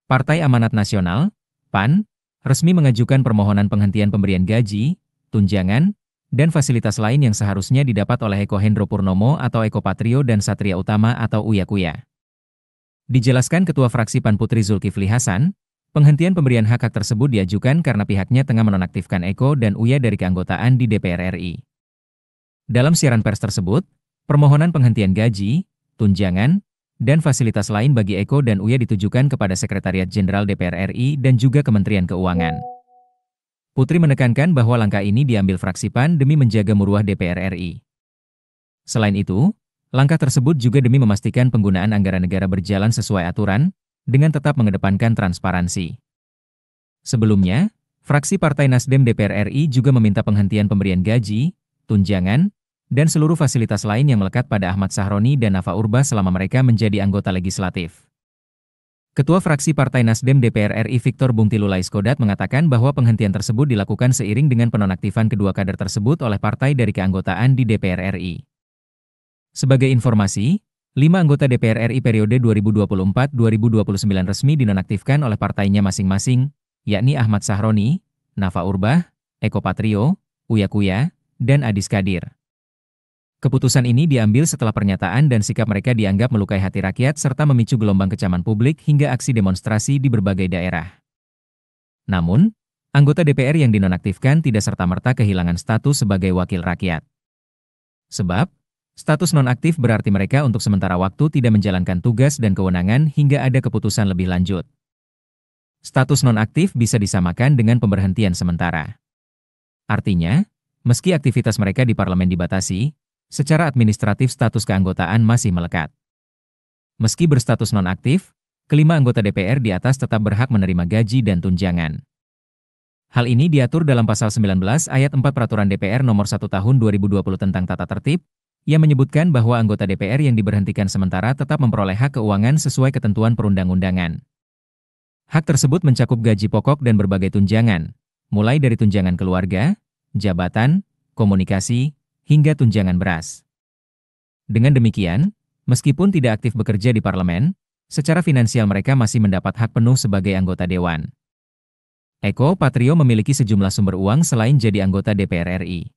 Partai Amanat Nasional, PAN, resmi mengajukan permohonan penghentian pemberian gaji, tunjangan, dan fasilitas lain yang seharusnya didapat oleh Eko Hendro Purnomo atau Eko Patrio dan Satria Utama atau Uya Kuya. Dijelaskan Ketua Fraksi PAN Putri Zulkifli Hasan, penghentian pemberian hak-hak tersebut diajukan karena pihaknya tengah menonaktifkan Eko dan Uya dari keanggotaan di DPR RI. Dalam siaran pers tersebut, permohonan penghentian gaji, tunjangan, dan fasilitas lain bagi Eko dan Uya ditujukan kepada Sekretariat Jenderal DPR RI dan juga Kementerian Keuangan. Putri menekankan bahwa langkah ini diambil fraksi PAN demi menjaga marwah DPR RI. Selain itu, langkah tersebut juga demi memastikan penggunaan anggaran negara berjalan sesuai aturan, dengan tetap mengedepankan transparansi. Sebelumnya, fraksi Partai Nasdem DPR RI juga meminta penghentian pemberian gaji, tunjangan, dan seluruh fasilitas lain yang melekat pada Ahmad Sahroni dan Nafa Urbach selama mereka menjadi anggota legislatif. Ketua Fraksi Partai Nasdem DPR RI Victor Bungtilulai Skodat mengatakan bahwa penghentian tersebut dilakukan seiring dengan penonaktifan kedua kader tersebut oleh partai dari keanggotaan di DPR RI. Sebagai informasi, 5 anggota DPR RI periode 2024-2029 resmi dinonaktifkan oleh partainya masing-masing, yakni Ahmad Sahroni, Nafa Urbach, Eko Patrio, Uya Kuya, dan Adis Kadir. Keputusan ini diambil setelah pernyataan dan sikap mereka dianggap melukai hati rakyat serta memicu gelombang kecaman publik hingga aksi demonstrasi di berbagai daerah. Namun, anggota DPR yang dinonaktifkan tidak serta-merta kehilangan status sebagai wakil rakyat. Sebab, status nonaktif berarti mereka untuk sementara waktu tidak menjalankan tugas dan kewenangan hingga ada keputusan lebih lanjut. Status nonaktif bisa disamakan dengan pemberhentian sementara. Artinya, meski aktivitas mereka di parlemen dibatasi, secara administratif status keanggotaan masih melekat. Meski berstatus nonaktif, kelima anggota DPR di atas tetap berhak menerima gaji dan tunjangan. Hal ini diatur dalam Pasal 19 Ayat 4 Peraturan DPR Nomor 1 Tahun 2020 tentang Tata Tertib, yang menyebutkan bahwa anggota DPR yang diberhentikan sementara tetap memperoleh hak keuangan sesuai ketentuan perundang-undangan. Hak tersebut mencakup gaji pokok dan berbagai tunjangan, mulai dari tunjangan keluarga, jabatan, komunikasi, hingga tunjangan beras. Dengan demikian, meskipun tidak aktif bekerja di parlemen, secara finansial mereka masih mendapat hak penuh sebagai anggota dewan. Eko Patrio memiliki sejumlah sumber uang selain jadi anggota DPR RI.